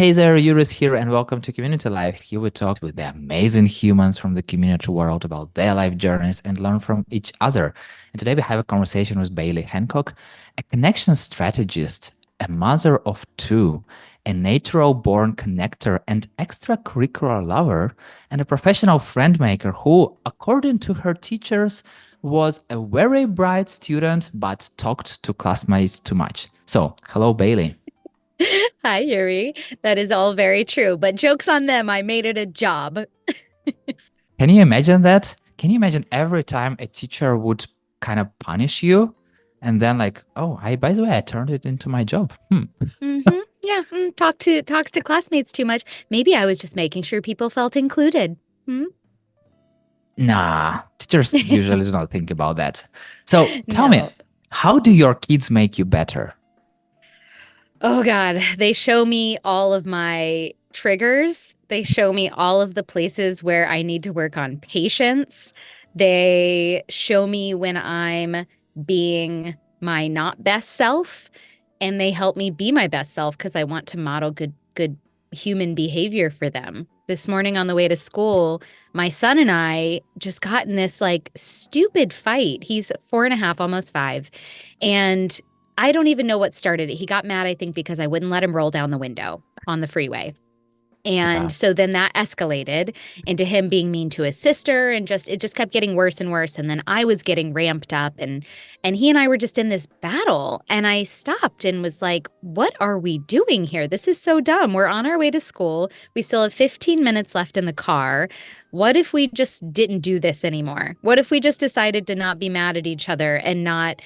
Hey there, Yuris here, and welcome to Community Life. Here we talk with the amazing humans from the community world about their life journeys and learn from each other. And today we have a conversation with Baily Hancock, a connection strategist, a mother of two, a natural-born connector and extracurricular lover, and a professional friend maker who, according to her teachers, was a very bright student but talked to classmates too much. So, hello, Baily. Hi, Yuri. That is all very true. But joke's on them. I made it a job. Can you imagine that? Can you imagine every time a teacher would kind of punish you and then like, oh, by the way, I turned it into my job. Yeah. Talks to classmates too much. Maybe I was just making sure people felt included. Hmm? Nah, teachers usually do not think about that. So tell me, No. how do your kids make you better? Oh God. They show me all of my triggers. They show me all of the places where I need to work on patience. They show me when I'm being my not best self, and they help me be my best self because I want to model good human behavior for them. This morning on the way to school, my son and I just got in this like stupid fight. He's 4.5, almost 5. And I don't even know what started it. He got mad, I think, because I wouldn't let him roll down the window on the freeway. And Yeah. so then that escalated into him being mean to his sister, and just it just kept getting worse and worse. And then I was getting ramped up, and he and I were just in this battle. And I stopped and was like, what are we doing here? This is so dumb. We're on our way to school. We still have 15 minutes left in the car. What if we just didn't do this anymore? What if we just decided to not be mad at each other and not,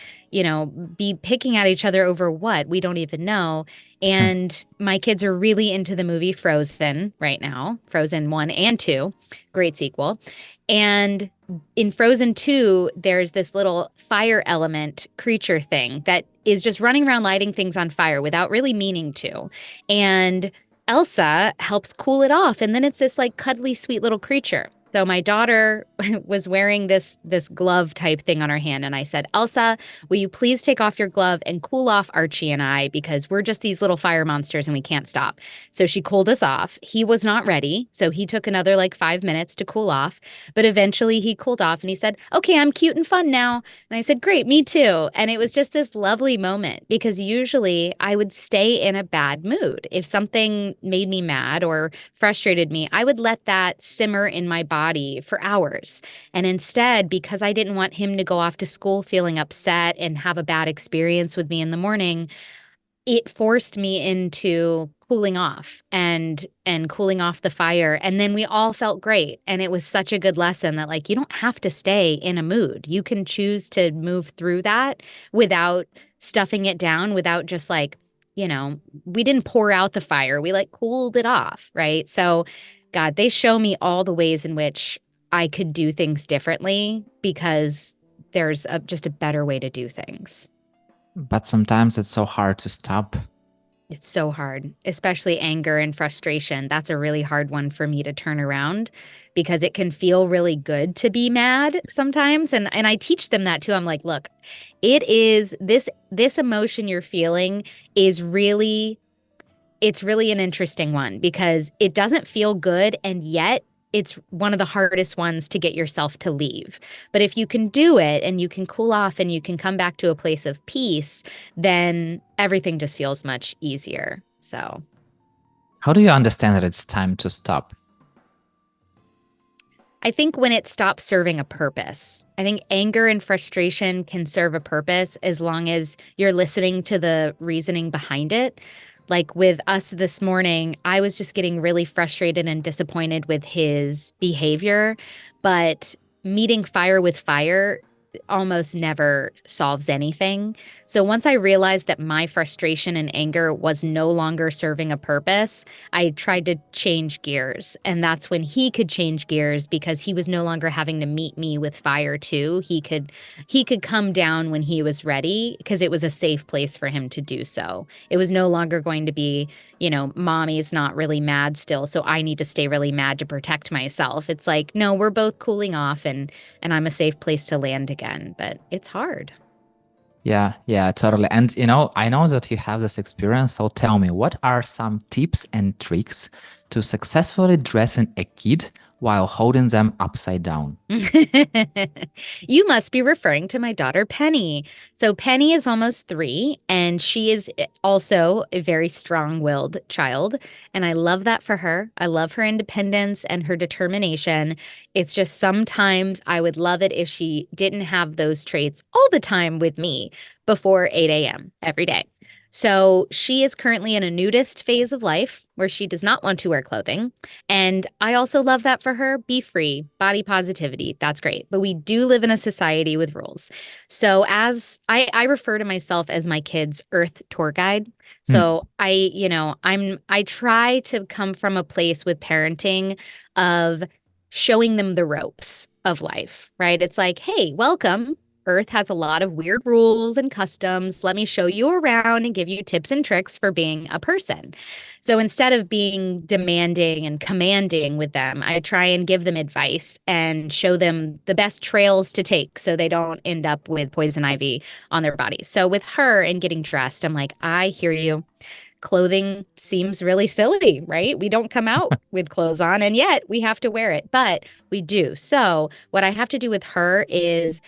be picking at each other over what? We don't even know. Hmm. And my kids are really into the movie Frozen right now, Frozen 1 and 2, great sequel. And in Frozen 2, there's this little fire element creature thing that is just running around lighting things on fire without really meaning to. And Elsa helps cool it off. And then it's this like cuddly, sweet little creature. So my daughter was wearing this glove type thing on her hand, and I said, Elsa, will you please take off your glove and cool off Archie and I, because we're just these little fire monsters and we can't stop. So she cooled us off. He was not ready, so he took another like 5 minutes to cool off, but eventually he cooled off and he said, okay, I'm cute and fun now. And I said, great, me too. And it was just this lovely moment, because usually I would stay in a bad mood. If something made me mad or frustrated me, I would let that simmer in my body for hours. And instead, because I didn't want him to go off to school feeling upset and have a bad experience with me in the morning, it forced me into cooling off and cooling off the fire. And then we all felt great. And it was such a good lesson that like you don't have to stay in a mood. You can choose to move through that without stuffing it down, without just like, we didn't pour out the fire. We like cooled it off, right? So God, they show me all the ways in which I could do things differently, because there's just a better way to do things. But sometimes it's so hard to stop. It's so hard, especially anger and frustration. That's a really hard one for me to turn around, because it can feel really good to be mad sometimes. And I teach them that too. I'm like, look, it is this emotion you're feeling is really it's really an interesting one, because it doesn't feel good, and yet it's one of the hardest ones to get yourself to leave. But if you can do it and you can cool off and you can come back to a place of peace, then everything just feels much easier. So How do you understand that it's time to stop? I think when it stops serving a purpose, I think anger and frustration can serve a purpose as long as you're listening to the reasoning behind it. Like with us this morning, I was just getting really frustrated and disappointed with his behavior, but meeting fire with fire almost never solves anything. So once I realized that my frustration and anger was no longer serving a purpose, I tried to change gears. And that's when he could change gears, because he was no longer having to meet me with fire too. He could come down when he was ready, because it was a safe place for him to do so. It was no longer going to be, mommy's not really mad still, so I need to stay really mad to protect myself. It's like, no, we're both cooling off, and I'm a safe place to land again, but it's hard. Yeah, totally. And I know that you have this experience. So tell me, what are some tips and tricks to successfully dressing a kid while holding them upside down? You must be referring to my daughter Penny. So Penny is almost 3, and she is also a very strong-willed child. And I love that for her. I love her independence and her determination. It's just sometimes I would love it if she didn't have those traits all the time with me before 8 a.m. every day. So she is currently in a nudist phase of life where she does not want to wear clothing. And I also love that for her. Be free, body positivity. That's great. But we do live in a society with rules. So as I refer to myself as my kids' Earth tour guide. Hmm. So I try to come from a place with parenting of showing them the ropes of life, right? It's like, hey, welcome. Earth has a lot of weird rules and customs. Let me show you around and give you tips and tricks for being a person. So instead of being demanding and commanding with them, I try and give them advice and show them the best trails to take so they don't end up with poison ivy on their bodies. So with her and getting dressed, I'm like, I hear you. Clothing seems really silly, right? We don't come out with clothes on, and yet we have to wear it, but we do. So what I have to do with her is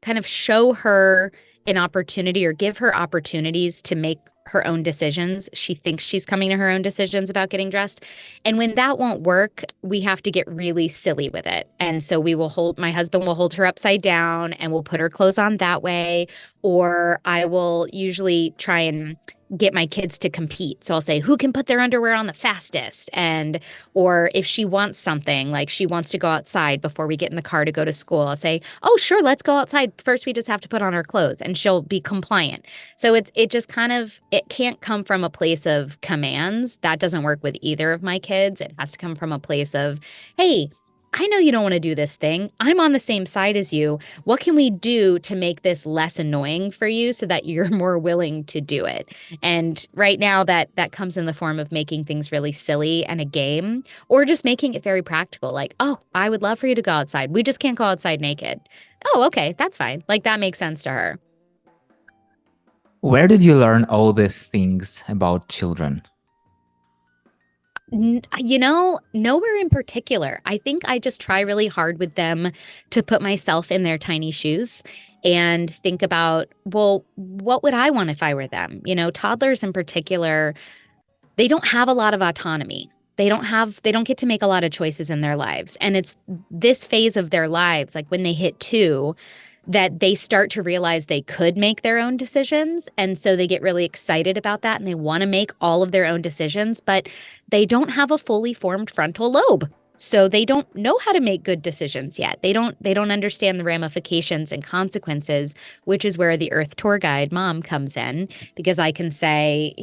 kind of show her an opportunity or give her opportunities to make her own decisions. She thinks she's coming to her own decisions about getting dressed. And when that won't work, we have to get really silly with it. And so my husband will hold her upside down and we'll put her clothes on that way. Or I will usually try and get my kids to compete. So I'll say, who can put their underwear on the fastest? Or if she wants something, like she wants to go outside before we get in the car to go to school, I'll say, oh, sure, let's go outside. First, we just have to put on our clothes and she'll be compliant. So it just kind of, it can't come from a place of commands. That doesn't work with either of my kids. It has to come from a place of, hey, I know you don't want to do this thing. I'm on the same side as you. What can we do to make this less annoying for you so that you're more willing to do it? And right now that comes in the form of making things really silly and a game, or just making it very practical. Like, oh, I would love for you to go outside. We just can't go outside naked. Oh, okay, that's fine. Like that makes sense to her. Where did you learn all these things about children? Nowhere in particular. I think I just try really hard with them to put myself in their tiny shoes and think about, well, what would I want if I were them? Toddlers in particular, they don't have a lot of autonomy. They don't get to make a lot of choices in their lives. And it's this phase of their lives, like when they hit 2, that they start to realize they could make their own decisions. And so they get really excited about that and they want to make all of their own decisions, but they don't have a fully formed frontal lobe. So they don't know how to make good decisions yet. They don't understand the ramifications and consequences, which is where the Earth tour guide mom comes in, because I can say,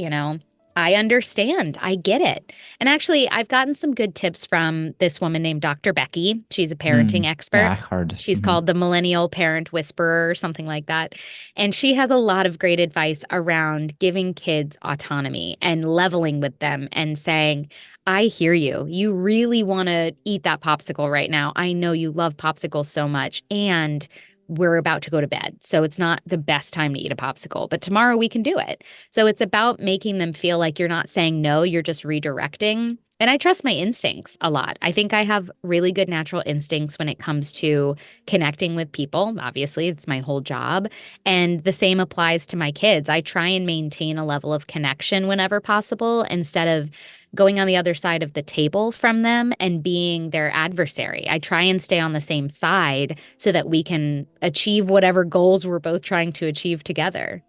I understand. I get it. And actually, I've gotten some good tips from this woman named Dr. Becky. She's a parenting Yeah, expert. I heard. She's called the Millennial Parent Whisperer or something like that. And she has a lot of great advice around giving kids autonomy and leveling with them and saying, I hear you. You really want to eat that popsicle right now. I know you love popsicles so much. And we're about to go to bed. So it's not the best time to eat a popsicle, but tomorrow we can do it. So it's about making them feel like you're not saying no, you're just redirecting. And I trust my instincts a lot. I think I have really good natural instincts when it comes to connecting with people. Obviously, it's my whole job. And the same applies to my kids. I try and maintain a level of connection whenever possible instead of going on the other side of the table from them and being their adversary. I try and stay on the same side so that we can achieve whatever goals we're both trying to achieve together.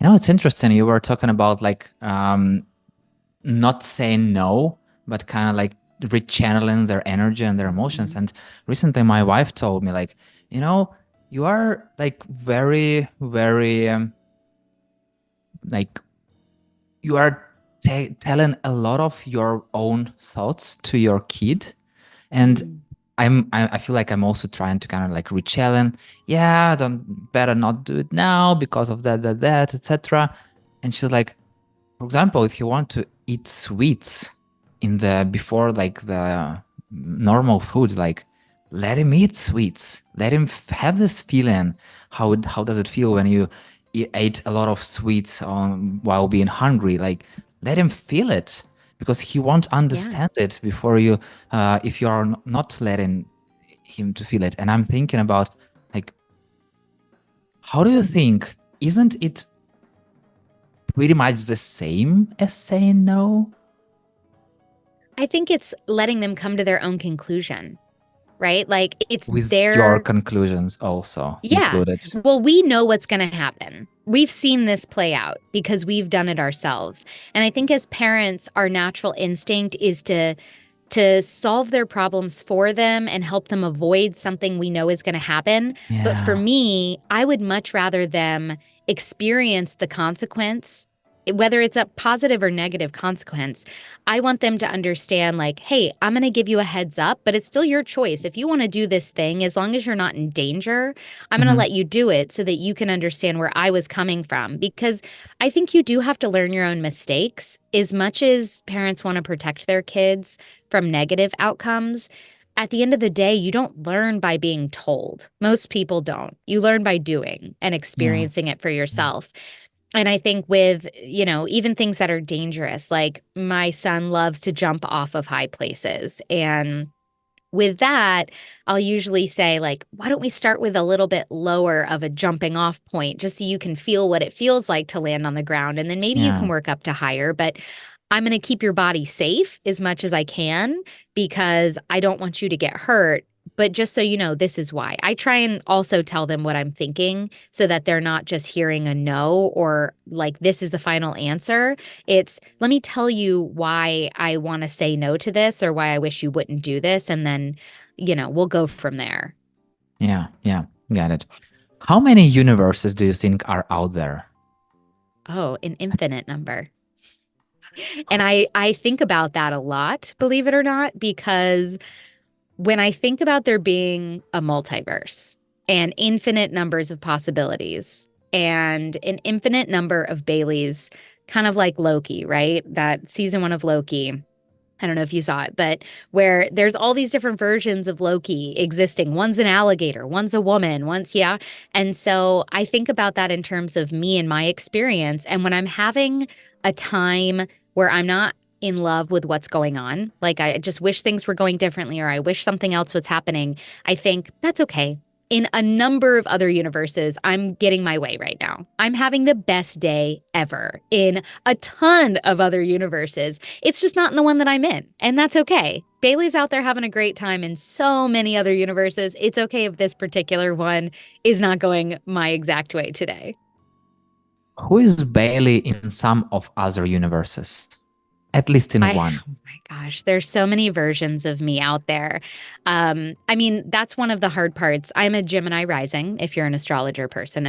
It's interesting. You were talking about like not saying no, but kind of like rechanneling their energy and their emotions. And recently my wife told me like, you are like very, very like you are telling a lot of your own thoughts to your kid. And Mm. I feel like I'm also trying to kind of like rechallenge. Yeah, don't better not do it now because of that, etc. And she's like, for example, if you want to eat sweets in the before like the normal food, like let him eat sweets. Let him have this feeling. How does it feel when you he ate a lot of sweets while being hungry. Like, let him feel it because he won't Yeah. understand it before you, if you are not letting him to feel it. And I'm thinking about, like, how do you think? Isn't it pretty much the same as saying no? I think it's letting them come to their own conclusion, right? Like it's With your their, conclusions also yeah. included. Well, we know what's going to happen. We've seen this play out because we've done it ourselves. And I think as parents, our natural instinct is to solve their problems for them and help them avoid something we know is going to happen. But for Yeah. me, I would much rather them experience the consequence, whether it's a positive or negative consequence. I want them to understand, like, hey, I'm going to give you a heads up, but it's still your choice. If you want to do this thing, as long as you're not in danger, I'm going to Hmm. let you do it so that you can understand where I was coming from. Because I think you do have to learn your own mistakes. As much as parents want to protect their kids from negative outcomes, at the end of the day, you don't learn by being told. Most people don't. You learn by doing and Yeah. experiencing it for yourself. And I think with, even things that are dangerous, like my son loves to jump off of high places. And with that, I'll usually say, like, why don't we start with a little bit lower of a jumping off point just so you can feel what it feels like to land on the ground. And then maybe you can Yeah. work up to higher. But I'm going to keep your body safe as much as I can because I don't want you to get hurt. But just so you know, this is why. I try and also tell them what I'm thinking so that they're not just hearing a no or like, this is the final answer. It's, let me tell you why I want to say no to this or why I wish you wouldn't do this. And then, we'll go from there. Yeah. Yeah. Got it. How many universes do you think are out there? Oh, an infinite number. And I think about that a lot, believe it or not, because when I think about there being a multiverse and infinite numbers of possibilities and an infinite number of Baileys, kind of like Loki, right? That season 1 of Loki. I don't know if you saw it, but where there's all these different versions of Loki existing. One's an alligator, one's a woman, one's, yeah. And so I think about that in terms of me and my experience. And when I'm having a time where I'm not in love with what's going on, like I just wish things were going differently or I wish something else was happening, I think that's okay. In a number of other universes, I'm getting my way right now. I'm having the best day ever in a ton of other universes. It's just not in the one that I'm in, and that's okay. Bailey's out there having a great time in so many other universes. It's okay if this particular one is not going my exact way today. Who is Bailey in some of other universes? At least in one. Oh my gosh, there's so many versions of me out there. I mean, that's one of the hard parts. I'm a Gemini rising, if you're an astrology person.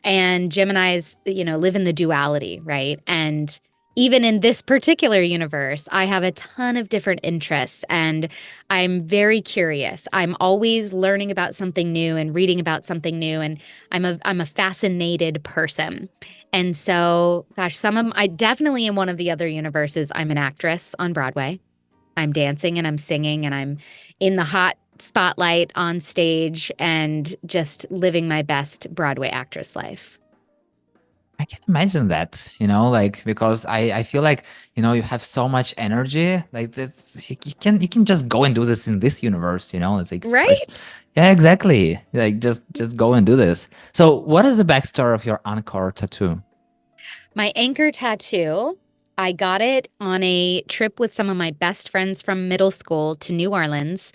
And Geminis, live in the duality, right? And even in this particular universe, I have a ton of different interests and I'm very curious. I'm always learning about something new and reading about something new. And I'm a fascinated person. And so, gosh, I definitely in one of the other universes, I'm an actress on Broadway. I'm dancing and I'm singing and I'm in the hot spotlight on stage and just living my best Broadway actress life. I can imagine that, like because I feel like, you have so much energy. Like that's you can just go and do this in this universe, It's like Right? yeah, exactly. Like just go and do this. So what is the backstory of your encore tattoo? My anchor tattoo, I got it on a trip with some of my best friends from middle school to New Orleans.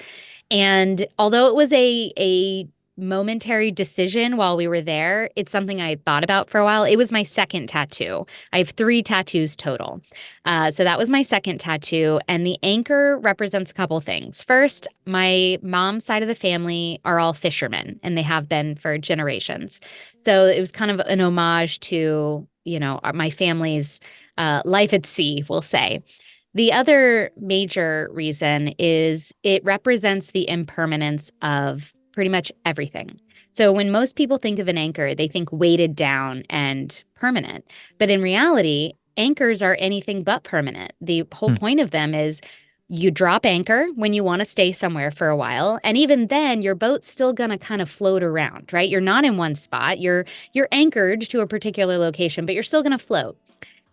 And although it was a momentary decision while we were there, it's something I had thought about for a while. It was my second tattoo. I have 3 tattoos total. So that was my second tattoo. And the anchor represents a couple things. First, my mom's side of the family are all fishermen, and they have been for generations. So it was kind of an homage to, my family's life at sea, we'll say. The other major reason is it represents the impermanence of pretty much everything. So when most people think of an anchor, they think weighted down and permanent. But in reality, anchors are anything but permanent. The whole Hmm. point of them is You drop anchor when you want to stay somewhere for a while, and even then your boat's still going to kind of float around, right? You're not in one spot. You're anchored to a particular location, but you're still going to float.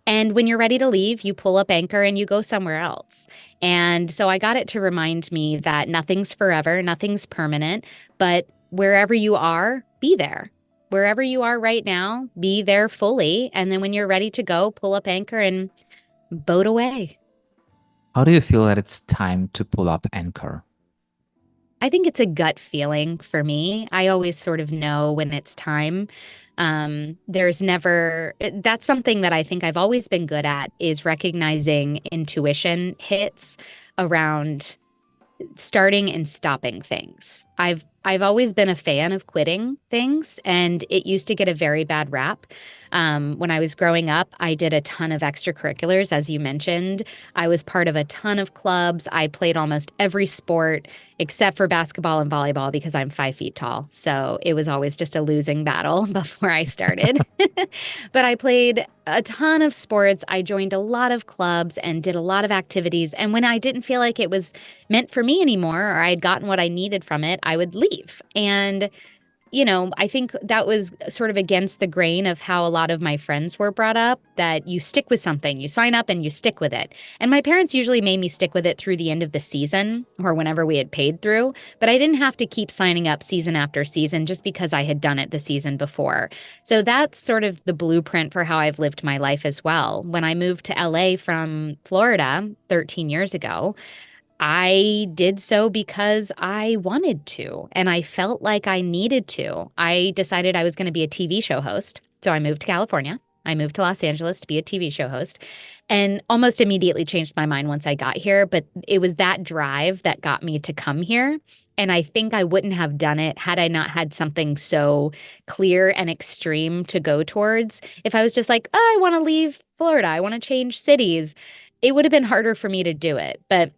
And when you're ready to leave, you pull up anchor and you go somewhere else. And so I got it to remind me that nothing's forever, nothing's permanent, but wherever you are, be there. Wherever you are right now, be there fully. And then when you're ready to go, pull up anchor and boat away. How do you feel that it's time to pull up anchor? I think it's a gut feeling for me. I always sort of know when it's time. There's never, that's something that I think I've always been good at is recognizing intuition hits around starting and stopping things. I've always been a fan of quitting things, and it used to get a very bad rap. When I was growing up, I did a ton of extracurriculars, as you mentioned. I was part of a ton of clubs. I played almost every sport except for basketball and volleyball because I'm 5 feet tall. So it was always just a losing battle before I started. But I played a ton of sports. I joined a lot of clubs and did a lot of activities. And when I didn't feel like it was meant for me anymore, or I had gotten what I needed from it, I would leave. And I think that was sort of against the grain of how a lot of my friends were brought up, that you stick with something, you sign up and you stick with it. And my parents usually made me stick with it through the end of the season or whenever we had paid through, but I didn't have to keep signing up season after season just because I had done it the season before. So that's sort of the blueprint for how I've lived my life as well. When I moved to LA from Florida 13 years ago, I did so because I wanted to, and I felt like I needed to. I decided I was going to be a TV show host. So I moved to California. I moved to Los Angeles to be a TV show host, and almost immediately changed my mind once I got here. But it was that drive that got me to come here. And I think I wouldn't have done it had I not had something so clear and extreme to go towards. If I was just like, oh, I want to leave Florida, I want to change cities, it would have been harder for me to do it. But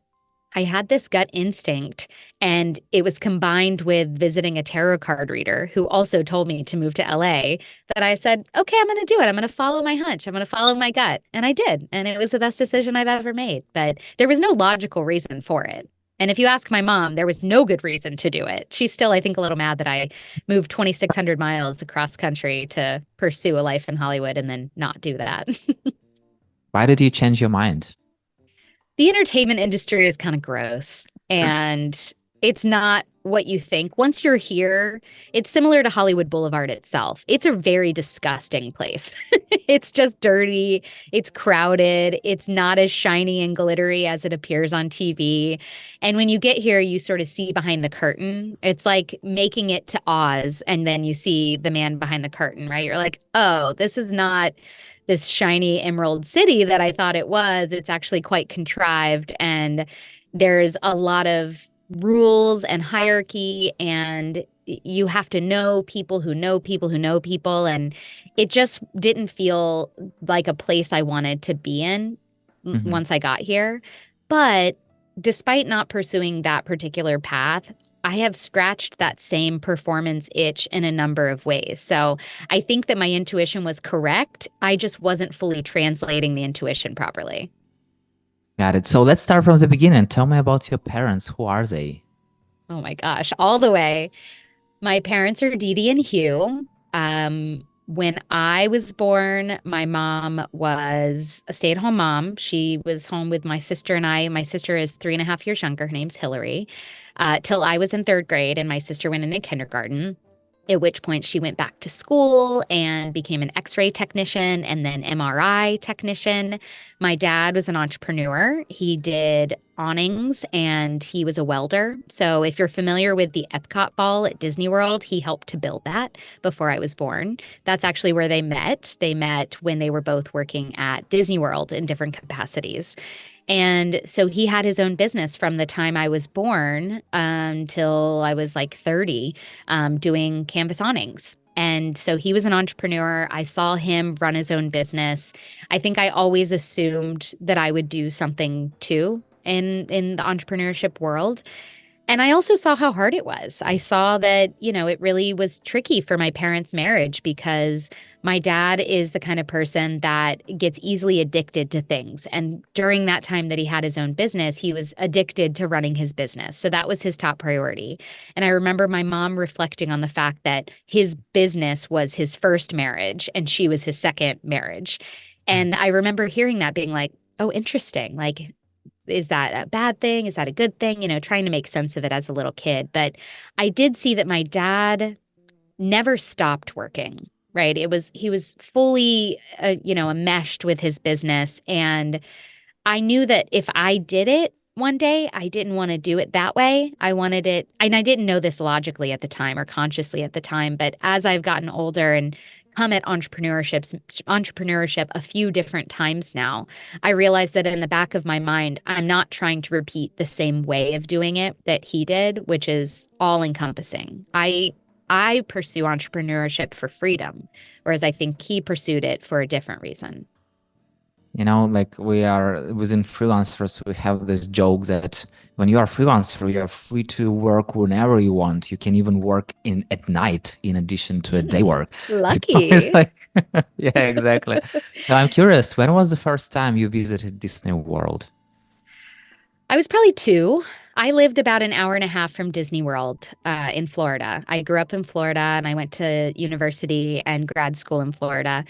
I had this gut instinct, and it was combined with visiting a tarot card reader who also told me to move to LA, that I said, okay, I'm going to do it. I'm going to follow my hunch. I'm going to follow my gut. And I did. And it was the best decision I've ever made. But there was no logical reason for it. And if you ask my mom, there was no good reason to do it. She's still, I think, a little mad that I moved 2,600 miles across country to pursue a life in Hollywood and then not do that. Why did you change your mind? The entertainment industry is kind of gross, and it's not what you think. Once you're here, it's similar to Hollywood Boulevard itself. It's a very disgusting place. It's just dirty. It's crowded. It's not as shiny and glittery as it appears on TV. And when you get here, you sort of see behind the curtain. It's like making it to Oz, and then you see the man behind the curtain, right? You're like, oh, this is not this shiny emerald city that I thought it was. It's actually quite contrived, and there's a lot of rules and hierarchy, and you have to know people who know people who know people, and it just didn't feel like a place I wanted to be in once I got here. But despite not pursuing that particular path, I have scratched that same performance itch in a number of ways. So I think that my intuition was correct. I just wasn't fully translating the intuition properly. Got it. So let's start from the beginning. Tell me about your parents. Who are they? Oh my gosh, all the way. My parents are Dee Dee and Hugh. When I was born, my mom was a stay-at-home mom. She was home with my sister and I. My sister is 3.5 years younger. Her name's Hillary. Till I was in third grade, and my sister went into kindergarten, at which point she went back to school and became an X-ray technician and then MRI technician. My dad was an entrepreneur. He did awnings and he was a welder. So if you're familiar with the Epcot ball at Disney World, he helped to build that before I was born. That's actually where they met. They met when they were both working at Disney World in different capacities. And so he had his own business from the time I was born until I was like 30, doing canvas awnings. And so he was an entrepreneur. I saw him run his own business. I think I always assumed that I would do something too in the entrepreneurship world. And I also saw how hard it was. I saw that, it really was tricky for my parents' marriage because my dad is the kind of person that gets easily addicted to things. And during that time that he had his own business, he was addicted to running his business. So that was his top priority. And I remember my mom reflecting on the fact that his business was his first marriage and she was his second marriage. And I remember hearing that being like, oh, interesting. Like, is that a bad thing? Is that a good thing? Trying to make sense of it as a little kid. But I did see that my dad never stopped working, right? He was fully, enmeshed with his business. And I knew that if I did it one day, I didn't want to do it that way. I wanted it, and I didn't know this logically at the time or consciously at the time, but as I've gotten older and come at entrepreneurship a few different times now, I realized that in the back of my mind, I'm not trying to repeat the same way of doing it that he did, which is all encompassing. I pursue entrepreneurship for freedom, whereas I think he pursued it for a different reason. Like we are within freelancers, we have this joke that when you are a freelancer, you are free to work whenever you want. You can even work in at night in addition to a day Hmm, work. So it's lucky. like, yeah, exactly. So I'm curious, when was the first time you visited Disney World? I was probably two. I lived about an hour and a half from Disney World in Florida. I grew up in Florida and I went to university and grad school in Florida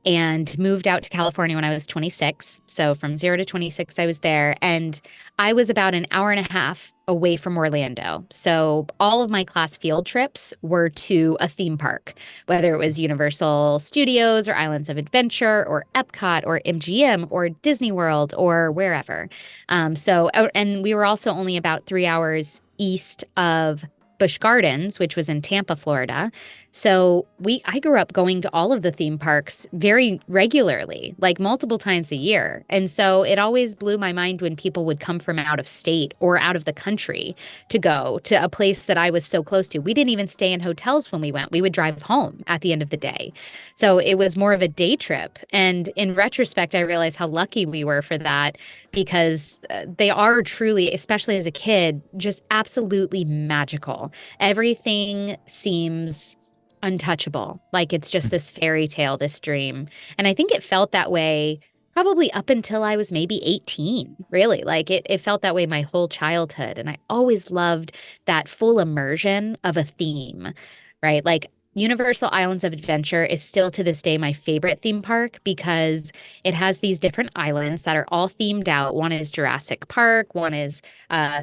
and moved out to California when I was 26. So from 0 to 26, I was there. And I was about an hour and a half away from Orlando. So all of my class field trips were to a theme park, whether it was Universal Studios or Islands of Adventure or Epcot or MGM or Disney World or wherever. And we were also only about 3 hours east of Busch Gardens, which was in Tampa, Florida. So I grew up going to all of the theme parks very regularly, like multiple times a year. And so it always blew my mind when people would come from out of state or out of the country to go to a place that I was so close to. We didn't even stay in hotels when we went. We would drive home at the end of the day. So it was more of a day trip. And in retrospect, I realized how lucky we were for that because they are truly, especially as a kid, just absolutely magical. Everything seems untouchable. Like it's just this fairy tale, this dream. And I think it felt that way probably up until I was maybe 18, really. Like it felt that way my whole childhood. And I always loved that full immersion of a theme, right? Like Universal Islands of Adventure is still to this day my favorite theme park because it has these different islands that are all themed out. One is Jurassic Park, one is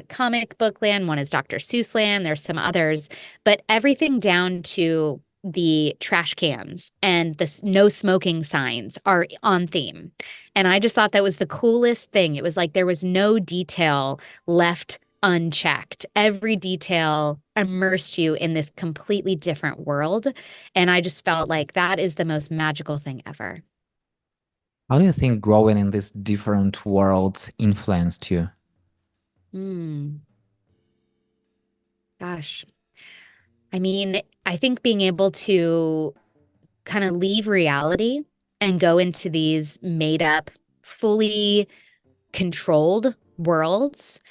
comic book land, one is Dr. Seuss land. There's some others, but everything down to the trash cans and the no smoking signs are on theme. And I just thought that was the coolest thing. It was like there was no detail left unchecked. Every detail immersed you in this completely different world. And I just felt like that is the most magical thing ever. How do you think growing in these different worlds influenced you? Hmm. Gosh. I mean, I think being able to kind of leave reality and go into these made up, fully controlled worlds,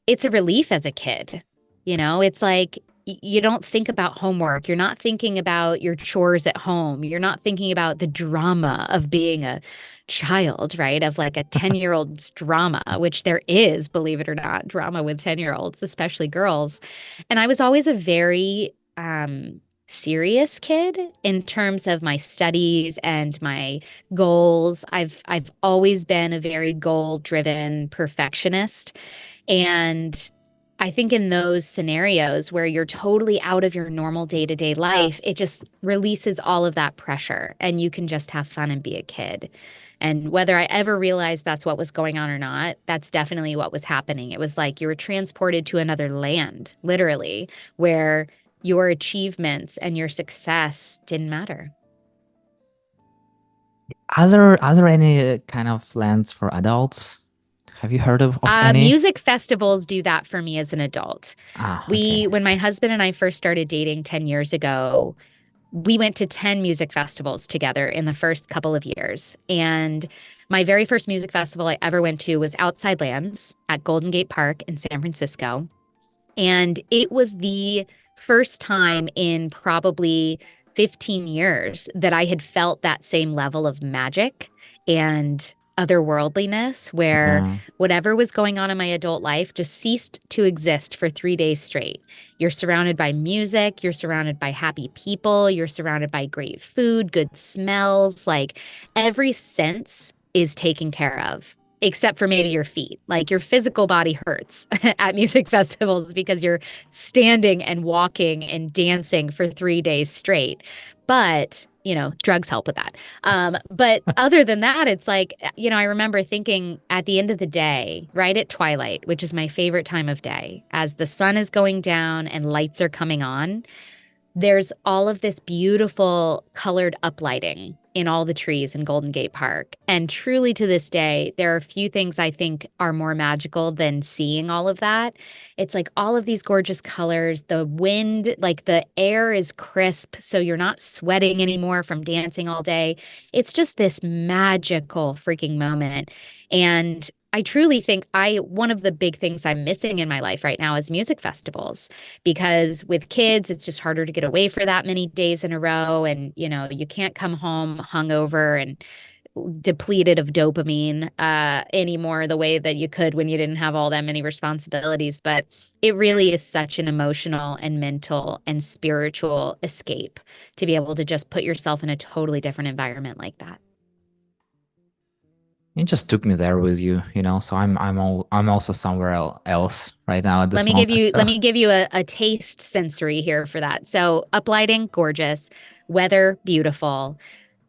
it's a relief as a kid. It's like you don't think about homework. You're not thinking about your chores at home. You're not thinking about the drama of being a child, right? Of like a 10-year-old's drama, which there is, believe it or not, drama with 10-year-olds, especially girls. And I was always a very serious kid in terms of my studies and my goals. I've always been a very goal-driven perfectionist. And I think in those scenarios where you're totally out of your normal day-to-day life, it just releases all of that pressure and you can just have fun and be a kid. And whether I ever realized that's what was going on or not, that's definitely what was happening. It was like you were transported to another land, literally, where your achievements and your success didn't matter. Are there any kind of plans for adults? Have you heard of any? Music festivals do that for me as an adult. Ah, okay. When my husband and I first started dating 10 years ago, we went to 10 music festivals together in the first couple of years. And my very first music festival I ever went to was Outside Lands at Golden Gate Park in San Francisco. And it was the first time in probably 15 years that I had felt that same level of magic and otherworldliness, where Yeah. whatever was going on in my adult life just ceased to exist for 3 days straight. You're surrounded by music, you're surrounded by happy people, you're surrounded by great food, good smells, like every sense is taken care of. Except for maybe your feet. Like your physical body hurts at music festivals because you're standing and walking and dancing for 3 days straight. But, drugs help with that. But other than that, it's like, I remember thinking at the end of the day, right at twilight, which is my favorite time of day, as the sun is going down and lights are coming on, there's all of this beautiful colored uplighting in all the trees in Golden Gate Park. And truly to this day, there are a few things I think are more magical than seeing all of that. It's like all of these gorgeous colors, the wind, like the air is crisp, so you're not sweating anymore from dancing all day. It's just this magical freaking moment. And I truly think one of the big things I'm missing in my life right now is music festivals, because with kids, it's just harder to get away for that many days in a row. And, you can't come home hungover and depleted of dopamine anymore the way that you could when you didn't have all that many responsibilities. But it really is such an emotional and mental and spiritual escape to be able to just put yourself in a totally different environment like that. You just took me there with you, so I'm also somewhere else right now at Let this me give moment. you So let me give you a taste sensory here for that. So uplighting, gorgeous, weather, beautiful.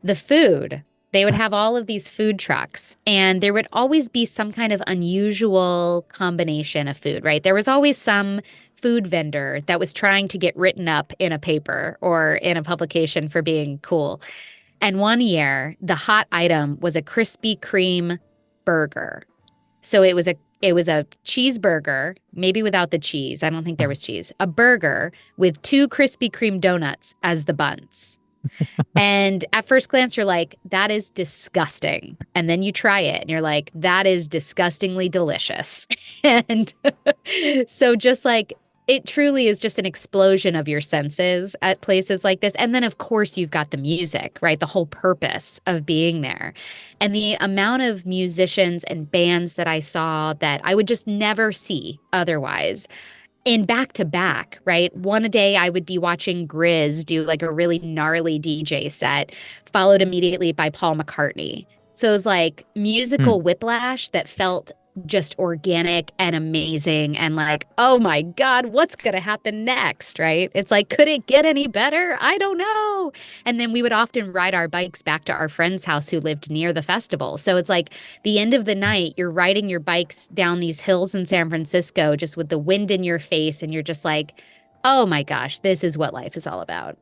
The food, they would have all of these food trucks, and there would always be some kind of unusual combination of food, right? There was always some food vendor that was trying to get written up in a paper or in a publication for being cool. And one year, the hot item was a Krispy Kreme burger. So it was a cheeseburger, maybe without the cheese. I don't think there was cheese. A burger with two Krispy Kreme donuts as the buns. And at first glance, you're like, that is disgusting. And then you try it and you're like, that is disgustingly delicious. And so just like it truly is just an explosion of your senses at places like this. And then, of course, you've got the music, right? The whole purpose of being there. And the amount of musicians and bands that I saw that I would just never see otherwise in back to back, right? One a day I would be watching Grizz do like a really gnarly DJ set, followed immediately by Paul McCartney. So it was like musical hmm. whiplash that felt just organic and amazing and like, oh my God, what's going to happen next, right? It's like, could it get any better? I don't know. And then we would often ride our bikes back to our friend's house who lived near the festival. So it's like the end of the night, you're riding your bikes down these hills in San Francisco just with the wind in your face. And you're just like, oh my gosh, this is what life is all about.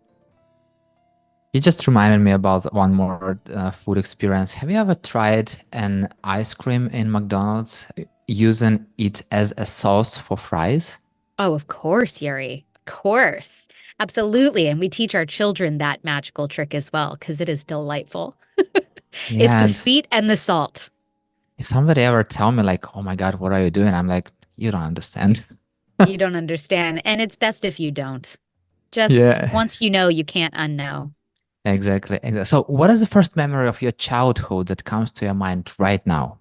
You just reminded me about one more food experience. Have you ever tried an ice cream in McDonald's using it as a sauce for fries? Oh, of course, Yuri. Of course. Absolutely. And we teach our children that magical trick as well because it is delightful. It's Yeah, the and sweet and the salt. if somebody ever tell me like, "Oh my God, what are you doing?" I'm like, "You don't understand." You don't understand. And it's best if you don't. Just Yeah, once you know, you can't unknow. exactly. So, what is the first memory of your childhood that comes to your mind right now?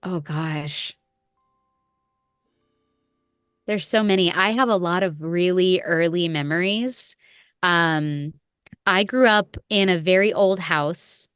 Oh gosh. There's so many. I have a lot of really early memories. Um, I grew up in a very old house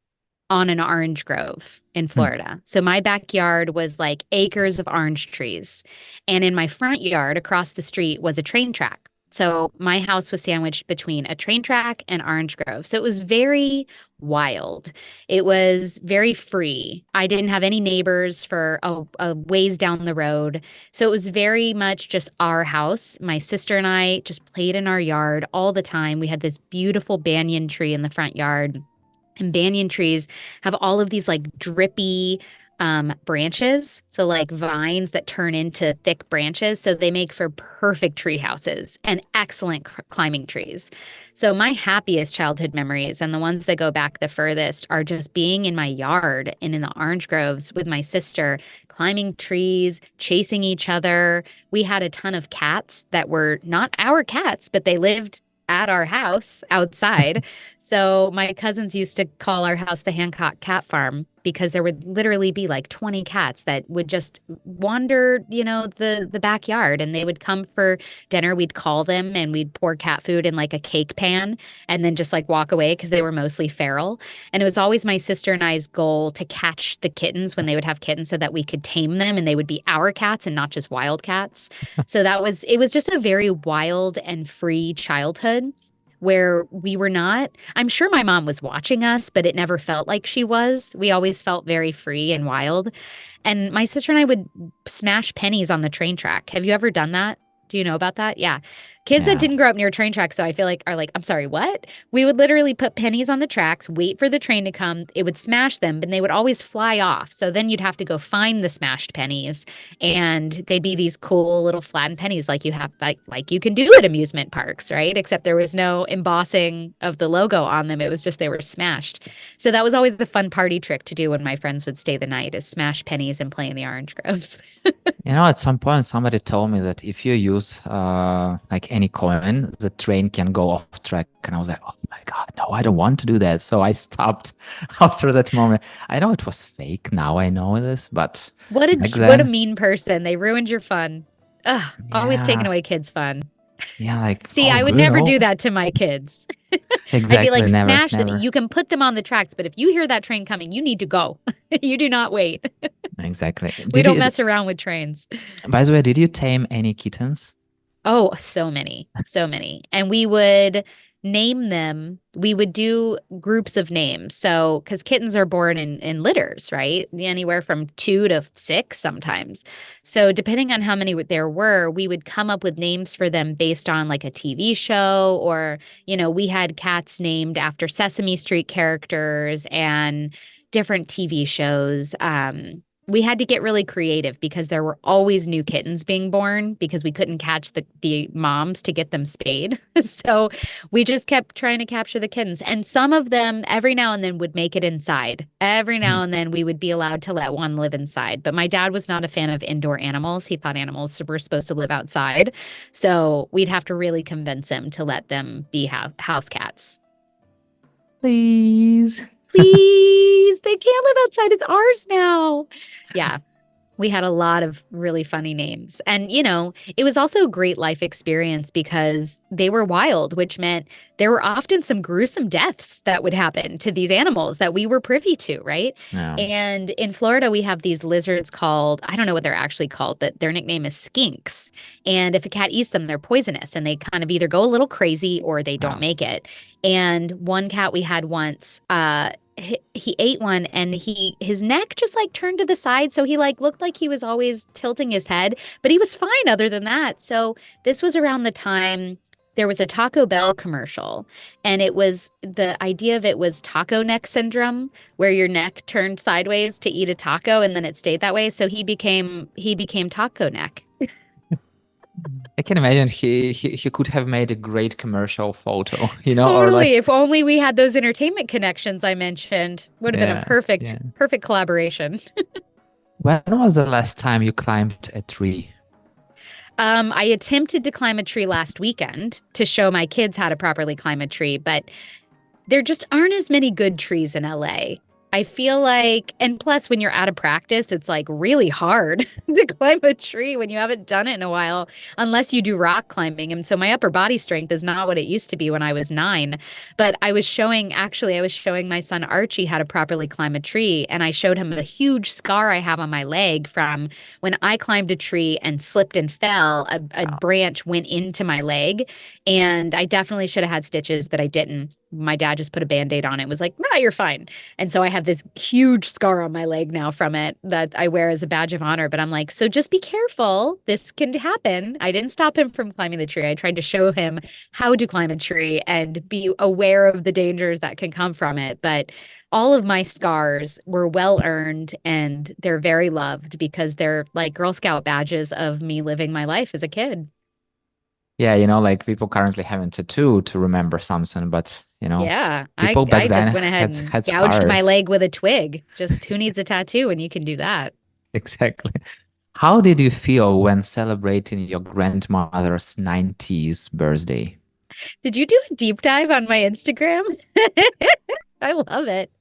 on an orange grove in Hmm. Florida. So my backyard was like acres of orange trees. And in my front yard across the street was a train track. So my house was sandwiched between a train track and orange grove. So it was very wild. It was very free. I didn't have any neighbors for a ways down the road. So it was very much just our house. My sister and I just played in our yard all the time. We had this beautiful banyan tree in the front yard, and banyan trees have all of these like drippy branches. So, like vines that turn into thick branches. So, they make for perfect tree houses and excellent climbing trees. So, my happiest childhood memories and the ones that go back the furthest are just being in my yard and in the orange groves with my sister, climbing trees, chasing each other. We had a ton of cats that were not our cats, but they lived at our house outside. So my cousins used to call our house the Hancock Cat Farm because there would literally be like 20 cats that would just wander, the backyard, and they would come for dinner. We'd call them and we'd pour cat food in like a cake pan and then just like walk away because they were mostly feral. And it was always my sister and I's goal to catch the kittens when they would have kittens so that we could tame them and they would be our cats and not just wild cats. So it was just a very wild and free childhood where we were not, I'm sure my mom was watching us, but it never felt like she was. We always felt very free and wild. And my sister and I would smash pennies on the train track. Have you ever done that? Do you know about that? Yeah. Kids that Yeah. didn't grow up near train tracks, so I feel like are like, I'm sorry, what? We would literally put pennies on the tracks, wait for the train to come. It would smash them, but they would always fly off. So then you'd have to go find the smashed pennies, and they'd be these cool little flattened pennies like you have like you can do at amusement parks, right? Except there was no embossing of the logo on them. It was just they were smashed. So that was always the fun party trick to do when my friends would stay the night, is smash pennies and play in the orange groves. At some point, somebody told me that if you use like any coin, the train can go off track. And I was like, oh my God, no, I don't want to do that. So I stopped after that moment. I know it was fake. Now I know this, but back What a then, mean person. They ruined your fun. Ugh, always taking yeah, away kids' fun. yeah, like, See, oh, I would never do that to my kids. I'd be exactly, like, never, smash them. never. You can put them on the tracks, but if you hear that train coming, you need to go. You do not wait. Exactly. We Did don't you, mess around with trains. by the way, did you tame any kittens? Oh, so many, so many. And we would name them. We would do groups of names. So, because kittens are born in litters, right? Anywhere from 2 to 6 sometimes. So, depending on how many there were, we would come up with names for them based on like a TV show, or, we had cats named after Sesame Street characters and different TV shows. We had to get really creative because there were always new kittens being born because we couldn't catch the moms to get them spayed. So we just kept trying to capture the kittens. And some of them every now and then would make it inside. Every now and then we would be allowed to let one live inside. But my dad was not a fan of indoor animals. He thought animals were supposed to live outside. So we'd have to really convince him to let them be house cats. Please. Please, they can't live outside. It's ours now. Yeah. We had a lot of really funny names. And, it was also a great life experience because they were wild, which meant there were often some gruesome deaths that would happen to these animals that we were privy to, right? Yeah. And in Florida, we have these lizards called, I don't know what they're actually called, but their nickname is skinks. And if a cat eats them, they're poisonous and they kind of either go a little crazy or they don't Wow. make it. And one cat we had once, he ate one and his neck just like turned to the side, so he like looked like he was always tilting his head, but he was fine other than that. So this was around the time there was a Taco Bell commercial, and the idea of it was taco neck syndrome, where your neck turned sideways to eat a taco and then it stayed that way. So he became taco neck. I can imagine he could have made a great commercial photo, or Totally. like, If only we had those entertainment connections I mentioned, would have been a yeah, perfect yeah. perfect collaboration. When was the last time you climbed a tree? I attempted to climb a tree last weekend to show my kids how to properly climb a tree, but there just aren't as many good trees in LA. I feel like, and plus, when you're out of practice, it's like really hard to climb a tree when you haven't done it in a while, unless you do rock climbing. And so my upper body strength is not what it used to be when I was 9. But I was showing my son Archie how to properly climb a tree. And I showed him a huge scar I have on my leg from when I climbed a tree and slipped and fell. A Wow. branch went into my leg. And I definitely should have had stitches, but I didn't. My dad just put a Band-Aid on it, was like, nah, you're fine. And so I have this huge scar on my leg now from it that I wear as a badge of honor. But I'm like, so just be careful. This can happen. I didn't stop him from climbing the tree. I tried to show him how to climb a tree and be aware of the dangers that can come from it. But all of my scars were well earned and they're very loved because they're like Girl Scout badges of me living my life as a kid. Yeah, like people currently have a tattoo to remember something, but Yeah, people back I then just went ahead had and had gouged my scars. leg with a twig. Just who needs a tattoo when you can do that? Exactly. How did you feel when celebrating your grandmother's 90th birthday? Did you do a deep dive on my Instagram? I love it.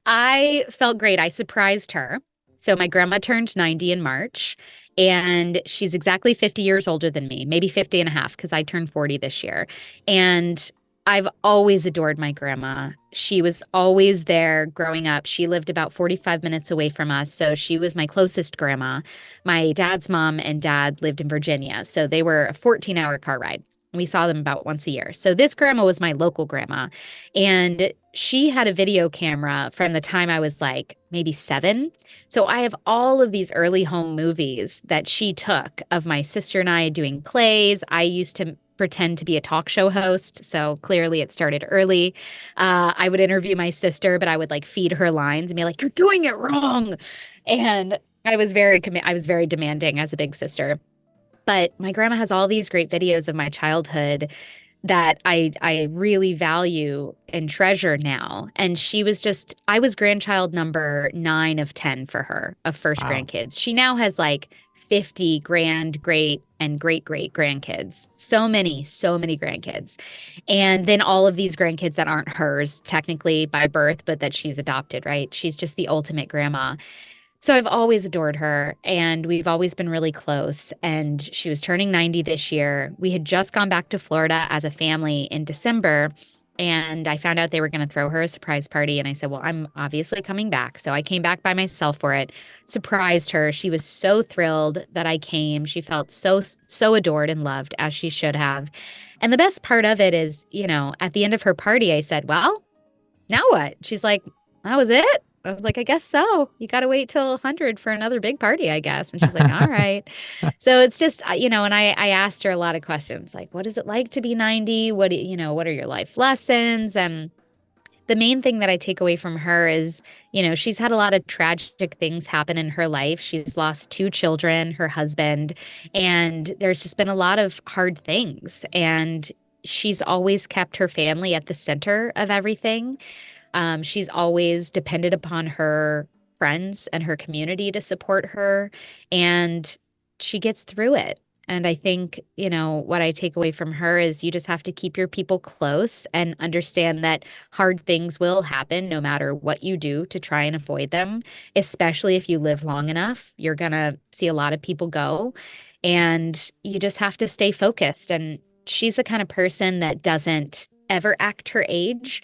I felt great. I surprised her. So my grandma turned 90 in March, and she's exactly 50 years older than me, maybe 50 and a half, because I turned 40 this year. And I've always adored my grandma. She was always there growing up. She lived about 45 minutes away from us. So she was my closest grandma. My dad's mom and dad lived in Virginia. So they were a 14-hour car ride. We saw them about once a year. So this grandma was my local grandma. And she had a video camera from the time I was like maybe 7. So I have all of these early home movies that she took of my sister and I doing plays. I used to pretend to be a talk show host. So clearly it started early. I would interview my sister, but I would like feed her lines and be like, "You're doing it wrong." And I was very demanding as a big sister. But my grandma has all these great videos of my childhood that I really value and treasure now. And she was just I was grandchild number 9 of 10 for her of first Wow. grandkids. She now has like 50 grand, great, and great great grandkids. So many grandkids. And then all of these grandkids that aren't hers technically by birth, but that she's adopted, right? She's just the ultimate grandma. So I've always adored her, and we've always been really close. And she was turning 90 this year. We had just gone back to Florida as a family in December, and I found out they were going to throw her a surprise party. And I said, "Well, I'm obviously coming back." So I came back by myself for it, surprised her. She was so thrilled that I came. She felt so adored and loved, as she should have. And the best part of it is, at the end of her party, I said, "Well, now what?" She's like, "That was it?" I was like, "I guess so. You got to wait till 100 for another big party, I guess." And she's like, "All right." So it's just, and I asked her a lot of questions like, what is it like to be 90? What are your life lessons? And the main thing that I take away from her is, she's had a lot of tragic things happen in her life. She's lost 2 children, her husband, and there's just been a lot of hard things. And she's always kept her family at the center of everything. She's always depended upon her friends and her community to support her, and she gets through it. And I think, what I take away from her is you just have to keep your people close and understand that hard things will happen no matter what you do to try and avoid them, especially if you live long enough. You're going to see a lot of people go, and you just have to stay focused. And she's the kind of person that doesn't ever act her age.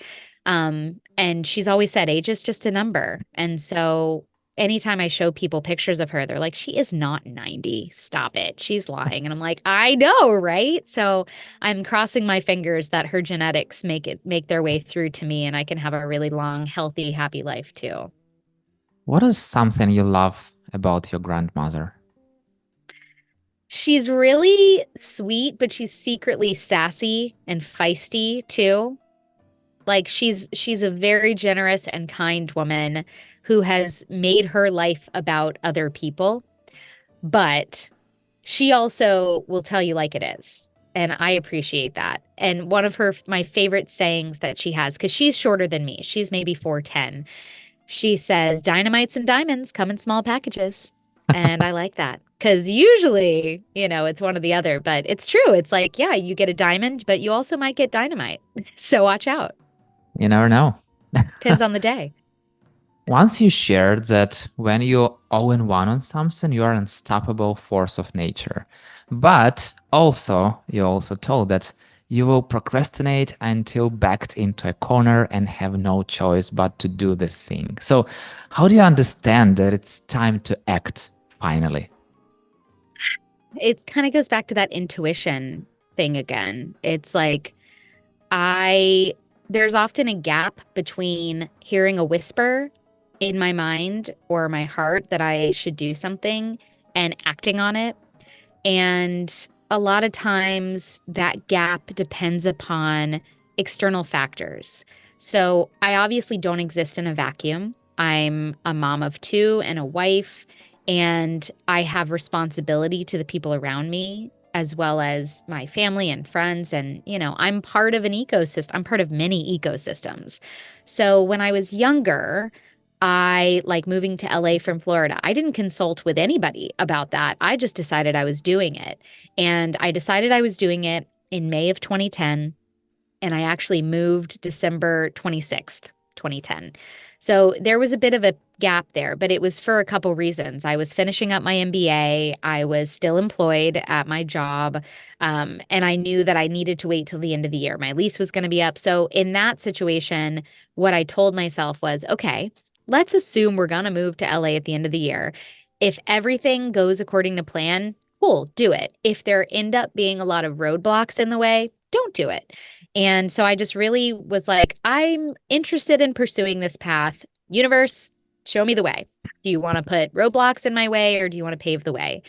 And she's always said age is just a number. And so anytime I show people pictures of her, they're like, "She is not 90. Stop it. She's lying." And I'm like, "I know, right?" So I'm crossing my fingers that her genetics make their way through to me and I can have a really long, healthy, happy life too. What is something you love about your grandmother? She's really sweet, but she's secretly sassy and feisty too. Like she's a very generous and kind woman who has made her life about other people, but she also will tell you like it is. And I appreciate that. And one of my favorite sayings that she has, because she's shorter than me, she's maybe 4'10. She says, "Dynamites and diamonds come in small packages." And I like that because usually, it's one or the other, but it's true. It's like, yeah, you get a diamond, but you also might get dynamite. So watch out. You never know. Depends on the day. Once you shared that when you're all in one on something, you are an unstoppable force of nature. But also, you also told that you will procrastinate until backed into a corner and have no choice but to do the thing. So, how do you understand that it's time to act finally? It kind of goes back to that intuition thing again. It's like I there's often a gap between hearing a whisper in my mind or my heart that I should do something and acting on it. And a lot of times that gap depends upon external factors. So I obviously don't exist in a vacuum. I'm a mom of 2 and a wife, and I have responsibility to the people around me as well as my family and friends. And, I'm part of an ecosystem. I'm part of many ecosystems. So when I was younger, I like moving to LA from Florida. I didn't consult with anybody about that. I just decided I was doing it. And I decided I was doing it in May of 2010. And I actually moved December 26th, 2010. So there was a bit of a gap there, but it was for a couple reasons. I was finishing up my MBA. I was still employed at my job. And I knew that I needed to wait till the end of the year. My lease was going to be up. So in that situation, what I told myself was, okay, let's assume we're going to move to LA at the end of the year. If everything goes according to plan, cool, do it. If there end up being a lot of roadblocks in the way, don't do it. And so I just really was like, I'm interested in pursuing this path. Universe, show me the way. Do you want to put roadblocks in my way or do you want to pave the way?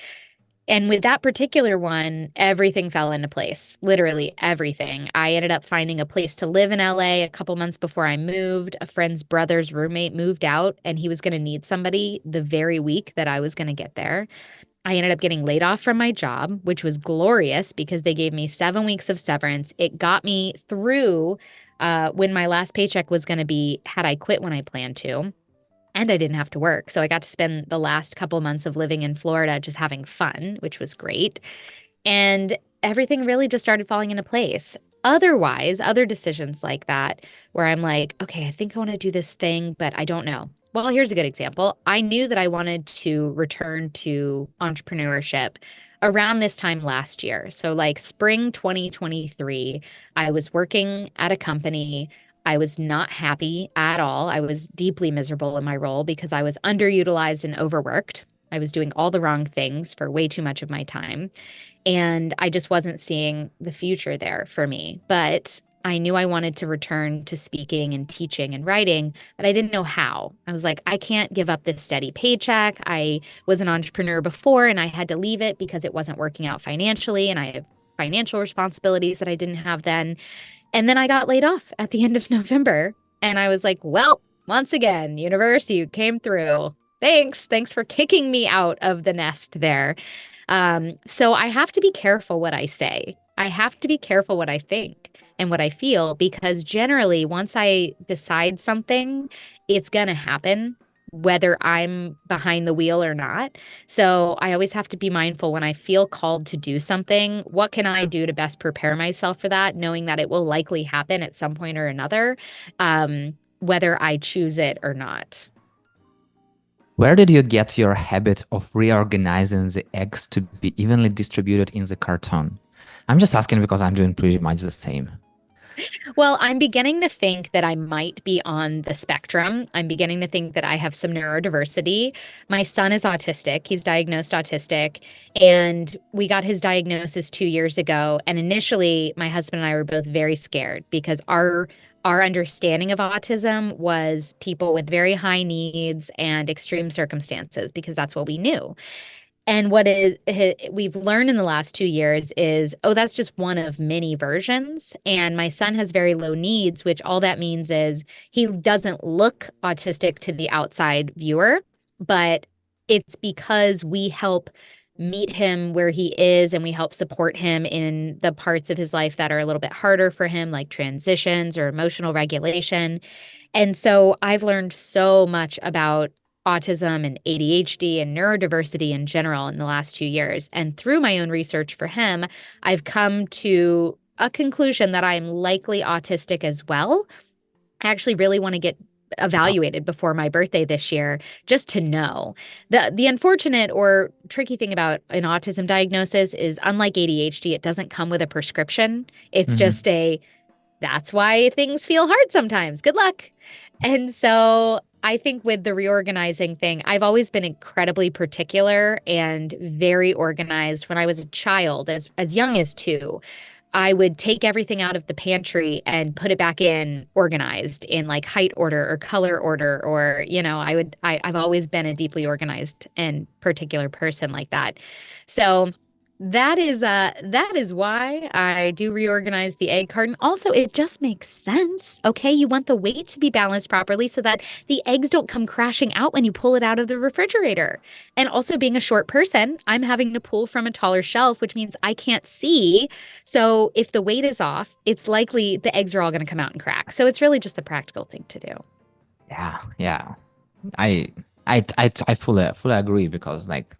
And with that particular one, everything fell into place, literally everything. I ended up finding a place to live in LA a couple months before I moved. A friend's brother's roommate moved out and he was going to need somebody the very week that I was going to get there. I ended up getting laid off from my job, which was glorious because they gave me 7 weeks of severance. It got me through when my last paycheck was going to be, had I quit when I planned to. And I didn't have to work. So I got to spend the last couple months of living in Florida just having fun, which was great. And everything really just started falling into place. Otherwise, other decisions like that, where I'm like, okay, I think I want to do this thing, but I don't know. Well, here's a good example. I knew that I wanted to return to entrepreneurship around this time last year. So, like spring 2023, I was working at a company. I was not happy at all. I was deeply miserable in my role because I was underutilized and overworked. I was doing all the wrong things for way too much of my time. And I just wasn't seeing the future there for me. But I knew I wanted to return to speaking and teaching and writing, but I didn't know how. I was like, I can't give up this steady paycheck. I was an entrepreneur before and I had to leave it because it wasn't working out financially. And I have financial responsibilities that I didn't have then. And then I got laid off at the end of November. And I was like, well, once again, universe, you came through. Thanks. Thanks for kicking me out of the nest there. So I have to be careful what I say. I have to be careful what I think and what I feel because generally, once I decide something, it's going to happen, whether I'm behind the wheel or not. So I always have to be mindful when I feel called to do something. What can I do to best prepare myself for that, knowing that it will likely happen at some point or another, whether I choose it or not. Where did you get your habit of reorganizing the eggs to be evenly distributed in the carton? I'm just asking because I'm doing pretty much the same. Well, I'm beginning to think that I might be on the spectrum. I'm beginning to think that I have some neurodiversity. My son is autistic. He's diagnosed autistic. And we got his diagnosis 2 years ago. And initially, my husband and I were both very scared because our understanding of autism was people with very high needs and extreme circumstances because that's what we knew. And what we've learned in the last 2 years is, oh, that's just one of many versions. And my son has very low needs, which all that means is he doesn't look autistic to the outside viewer, but it's because we help meet him where he is and we help support him in the parts of his life that are a little bit harder for him, like transitions or emotional regulation. And so I've learned so much about autism and ADHD and neurodiversity in general in the last 2 years. And through my own research for him, I've come to a conclusion that I'm likely autistic as well. I actually really want to get evaluated before my birthday this year just to know. The unfortunate or tricky thing about an autism diagnosis is unlike ADHD, it doesn't come with a prescription. It's Mhm. just that's why things feel hard sometimes. Good luck. And so I think with the reorganizing thing, I've always been incredibly particular and very organized. When I was a child, as young as 2, I would take everything out of the pantry and put it back in organized in like height order or color order, or, I've always been a deeply organized and particular person like that. So that is why I do reorganize the egg carton. Also, it just makes sense. Okay, you want the weight to be balanced properly so that the eggs don't come crashing out when you pull it out of the refrigerator. And also, being a short person, I'm having to pull from a taller shelf, which means I can't see. So if the weight is off, it's likely the eggs are all going to come out and crack. So it's really just the practical thing to do. Yeah, yeah. I I fully agree because like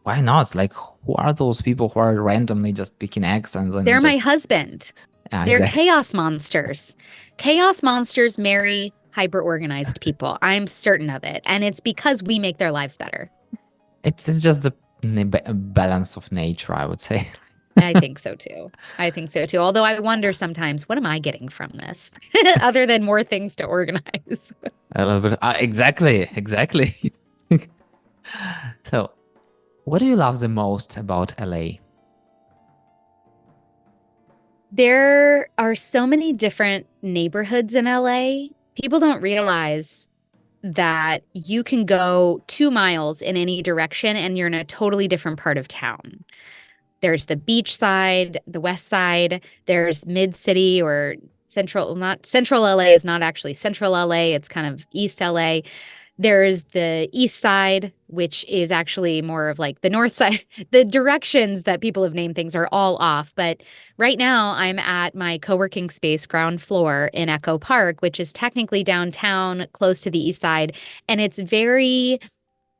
why not? Like who are those people who are randomly just picking accents and They're my just husband. yeah, They're exactly. chaos monsters. Chaos monsters marry hyper organized people. I'm certain of it. And it's because we make their lives better. It's just the balance of nature, I would say. I think so too. I think so too. Although I wonder sometimes, what am I getting from this other than more things to organize? A little bit. Exactly, exactly. So, what do you love the most about LA? There are so many different neighborhoods in LA. People don't realize that you can go 2 miles in any direction and you're in a totally different part of town. There's the beach side, the west side, there's mid city or central, not central LA is not actually central LA, it's kind of East LA. There's the east side, which is actually more of like the north side. The directions that people have named things are all off. But right now, I'm at my co working space ground floor in Echo Park, which is technically downtown, close to the east side. And it's very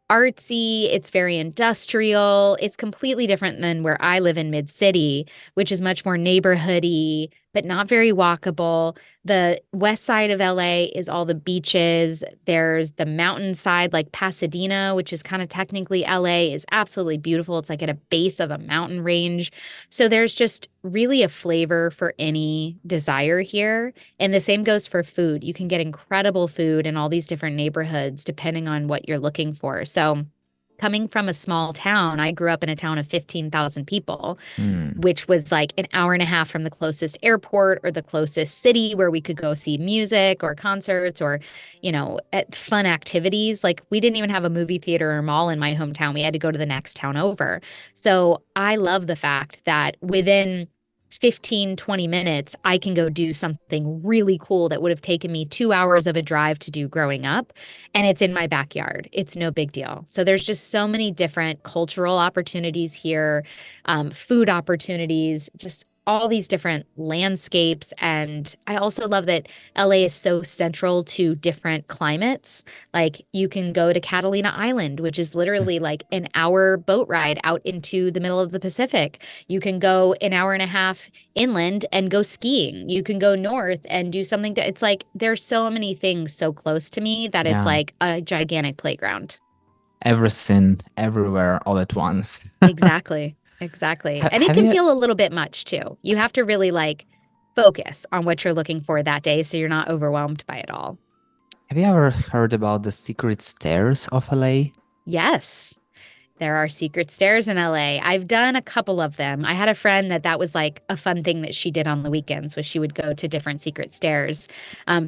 artsy, it's very industrial. It's completely different than where I live in mid city, which is much more neighborhoody, but not very walkable. The west side of LA is all the beaches. There's the mountainside, like Pasadena, which is kind of technically LA, is absolutely beautiful. It's like at a base of a mountain range. So there's just really a flavor for any desire here. And the same goes for food. You can get incredible food in all these different neighborhoods depending on what you're looking for. So, coming from a small town, I grew up in a town of 15,000 people, Hmm. which was like an hour and a half from the closest airport or the closest city where we could go see music or concerts or, at fun activities. Like we didn't even have a movie theater or mall in my hometown. We had to go to the next town over. So I love the fact that within 15, 20 minutes, I can go do something really cool that would have taken me 2 hours of a drive to do growing up. And it's in my backyard. It's no big deal. So there's just so many different cultural opportunities here, food opportunities, just all these different landscapes. And I also love that LA is so central to different climates. Like you can go to Catalina Island, which is literally like an hour boat ride out into the middle of the Pacific. You can go an hour and a half inland and go skiing. You can go north and do something that it's like there's so many things so close to me that it's Yeah, like a gigantic playground. everything, everywhere, all at once. Exactly. Exactly. And it Have can you feel a little bit much too. You have to really like focus on what you're looking for that day so you're not overwhelmed by it all. have you ever heard about the secret stairs of LA? Yes. There are secret stairs in LA. I've done a couple of them. I had a friend that was like a fun thing that she did on the weekends was she would go to different secret stairs.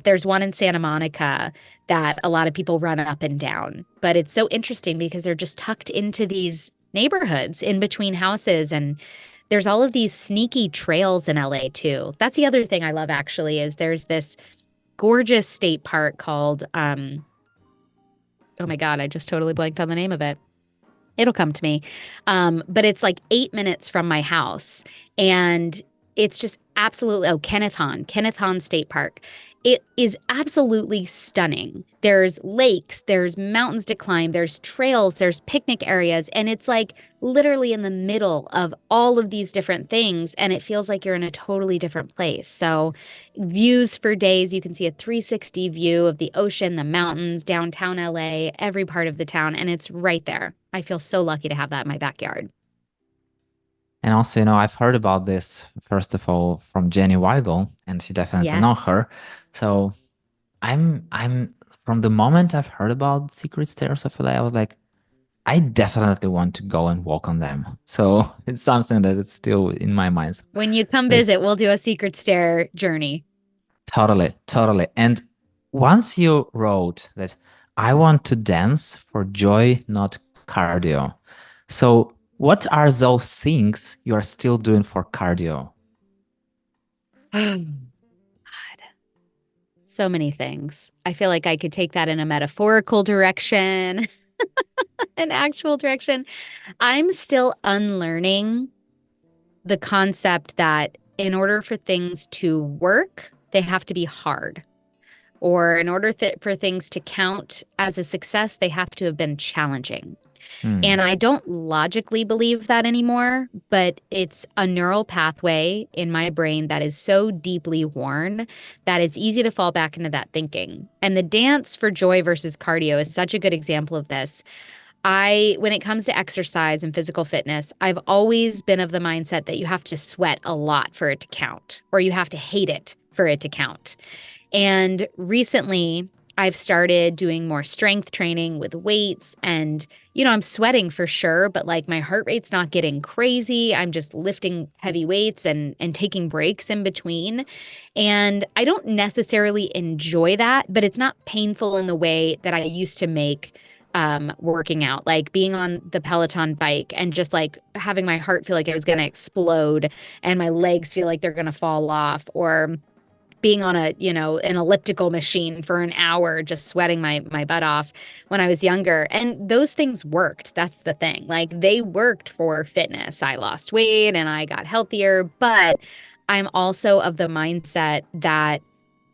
There's one in Santa Monica that a lot of people run up and down, but it's so interesting because they're just tucked into these neighborhoods in between houses and there's all of these sneaky trails in LA too. That's the other thing I love actually is there's this gorgeous state park called oh my God, I just totally blanked on the name of it. It'll come to me. But it's like 8 minutes from my house. And it's just absolutely, oh, Kenneth Hahn State Park. It is absolutely stunning. There's lakes, there's mountains to climb, there's trails, there's picnic areas. And it's like literally in the middle of all of these different things. And it feels like you're in a totally different place. So, views for days, you can see a 360 view of the ocean, the mountains, downtown LA, every part of the town. And it's right there. I feel so lucky to have that in my backyard. And also, I've heard about this, first of all, from Jenny Weigel, and you definitely know Yes. her. So I'm from the moment I've heard about secret stairs of LA, I was like, I definitely want to go and walk on them. So it's something that it's still in my mind. So When you come it's visit, we'll do a secret stair journey. totally, totally. And once you wrote that I want to dance for joy, not cardio. So what are those things you are still doing for cardio? Oh, God. So many things. I feel like I could take that in a metaphorical direction, an actual direction. I'm still unlearning the concept that in order for things to work, they have to be hard. or in order for things to count as a success, they have to have been challenging. Hmm. And I don't logically believe that anymore, but it's a neural pathway in my brain that is so deeply worn that it's easy to fall back into that thinking. And the dance for joy versus cardio is such a good example of this. When it comes to exercise and physical fitness, I've always been of the mindset that you have to sweat a lot for it to count, or you have to hate it for it to count. And recently, I've started doing more strength training with weights and I'm sweating for sure, but like my heart rate's not getting crazy. I'm just lifting heavy weights and taking breaks in between. And I don't necessarily enjoy that, but it's not painful in the way that I used to make working out, like being on the Peloton bike and just like having my heart feel like it was going to explode and my legs feel like they're going to fall off, or being on an elliptical machine for an hour, just sweating my butt off when I was younger. And those things worked. That's the thing. Like they worked for fitness. I lost weight and I got healthier, but I'm also of the mindset that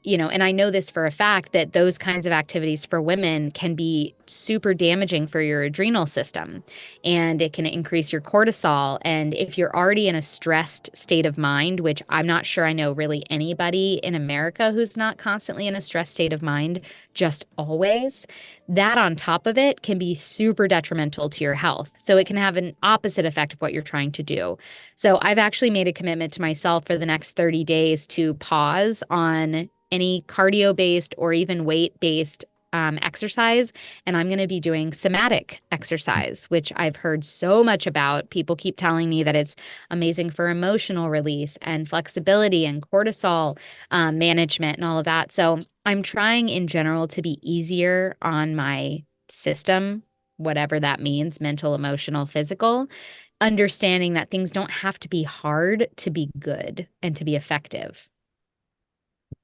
and I know this for a fact that those kinds of activities for women can be super damaging for your adrenal system, and it can increase your cortisol. And if you're already in a stressed state of mind, which I'm not sure I know really anybody in America who's not constantly in a stressed state of mind, just always, that on top of it can be super detrimental to your health. So it can have an opposite effect of what you're trying to do. So I've actually made a commitment to myself for the next 30 days to pause on any cardio based or even weight based exercise. And I'm going to be doing somatic exercise, which I've heard so much about. People keep telling me that it's amazing for emotional release and flexibility and cortisol management and all of that. So I'm trying in general to be easier on my system, whatever that means, mental, emotional, physical, understanding that things don't have to be hard to be good and to be effective.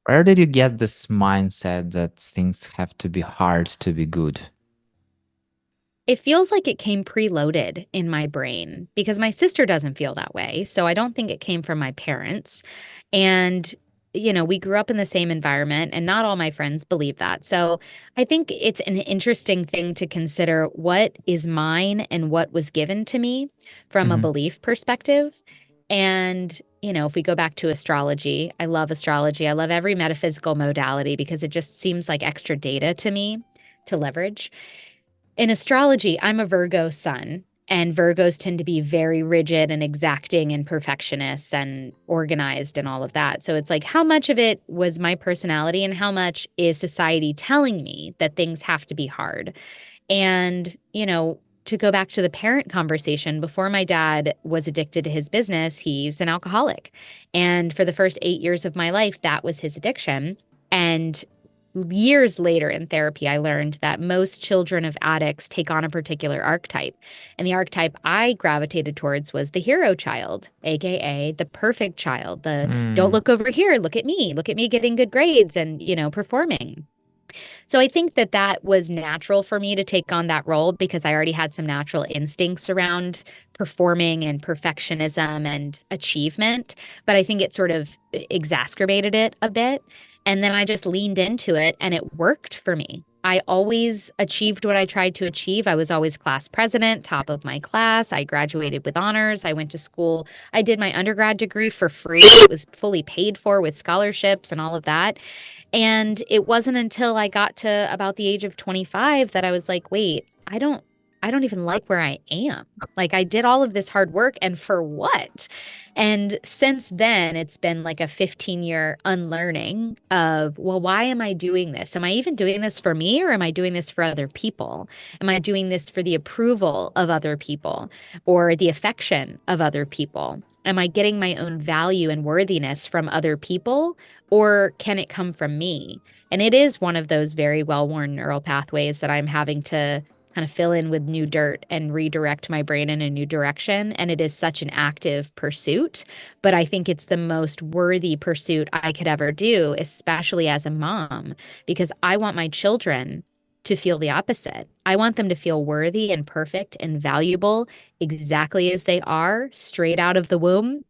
Where did you get this mindset that things have to be hard to be good? It feels like it came preloaded in my brain because my sister doesn't feel that way. So I don't think it came from my parents. And, we grew up in the same environment, and not all my friends believe that. So I think it's an interesting thing to consider what is mine and what was given to me from a Hmm. belief perspective. And, if we go back to astrology, I love astrology. I love every metaphysical modality because it just seems like extra data to me to leverage. In astrology, I'm a Virgo sun, and Virgos tend to be very rigid and exacting and perfectionists and organized and all of that. So it's like, how much of it was my personality and how much is society telling me that things have to be hard? And, to go back to the parent conversation, before my dad was addicted to his business, he's an alcoholic. And for the first 8 years of my life, that was his addiction. And years later in therapy, I learned that most children of addicts take on a particular archetype. And the archetype I gravitated towards was the hero child, AKA the perfect child. The don't Mm. look over here, look at me getting good grades and, performing. So I think that that was natural for me to take on that role because I already had some natural instincts around performing and perfectionism and achievement. But I think it sort of exacerbated it a bit. And then I just leaned into it and it worked for me. I always achieved what I tried to achieve. I was always class president, top of my class. I graduated with honors. I went to school. I did my undergrad degree for free. It was fully paid for with scholarships and all of that. And it wasn't until I got to about the age of 25 that I was like, wait, I don't even like where I am. Like I did all of this hard work and for what? And since then, it's been like a 15-year unlearning of, well, why am I doing this? Am I even doing this for me or am I doing this for other people? Am I doing this for the approval of other people or the affection of other people? Am I getting my own value and worthiness from other people, or can it come from me? And it is one of those very well-worn neural pathways that I'm having to kind of fill in with new dirt and redirect my brain in a new direction. And it is such an active pursuit, but I think it's the most worthy pursuit I could ever do, especially as a mom, because I want my children to feel the opposite. I want them to feel worthy and perfect and valuable exactly as they are, straight out of the womb,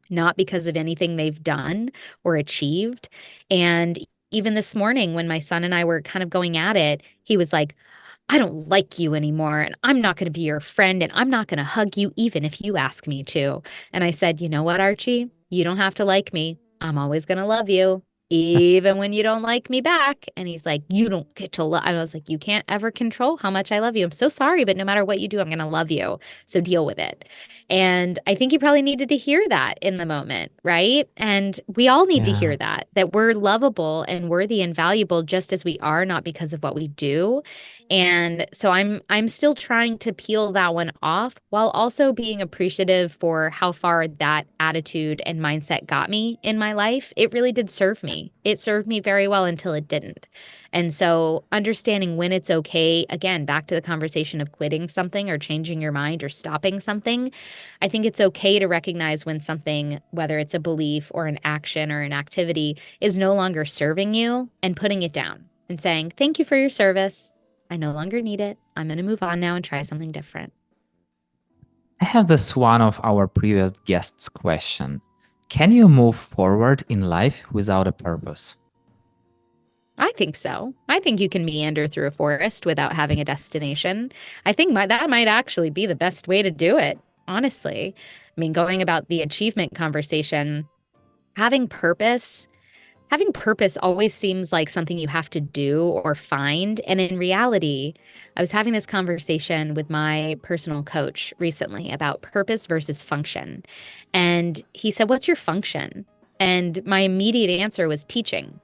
not because of anything they've done or achieved. And even this morning when my son and I were kind of going at it, he was like, I don't like you anymore, and I'm not going to be your friend, and I'm not going to hug you even if you ask me to. And I said, you know what, Archie? You don't have to like me. I'm always going to love you, even when you don't like me back. And he's like, you don't get to love. I was like, you can't ever control how much I love you. I'm so sorry, but no matter what you do, I'm going to love you. So deal with it. And I think he probably needed to hear that in the moment, right? And we all need to Yeah. hear that we're lovable and worthy and valuable just as we are, not because of what we do. And so I'm still trying to peel that one off while also being appreciative for how far that attitude and mindset got me in my life. It really did serve me. It served me very well until it didn't. And so understanding when it's okay, again, back to the conversation of quitting something or changing your mind or stopping something, I think it's okay to recognize when something, whether it's a belief or an action or an activity, is no longer serving you and putting it down and saying, thank you for your service. I no longer need it. I'm going to move on now and try something different. I have this one of our previous guests' question. Can you move forward in life without a purpose? I think so. I think you can meander through a forest without having a destination. I think that might actually be the best way to do it, honestly. I mean, going about the achievement conversation, having purpose having purpose always seems like something you have to do or find. And in reality, I was having this conversation with my personal coach recently about purpose versus function. And he said, what's your function? And my immediate answer was teaching.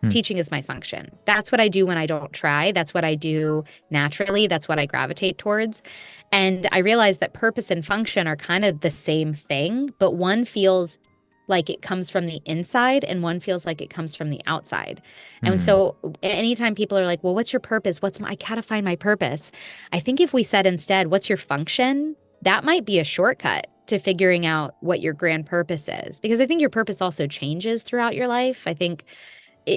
Hmm. Teaching is my function. That's what I do when I don't try. That's what I do naturally. That's what I gravitate towards. And I realized that purpose and function are kind of the same thing, but one feels like it comes from the inside and one feels like it comes from the outside. And Hmm. so anytime people are like, well, what's your purpose? I gotta find my purpose. I think if we said instead, what's your function? That might be a shortcut to figuring out what your grand purpose is. Because I think your purpose also changes throughout your life. I think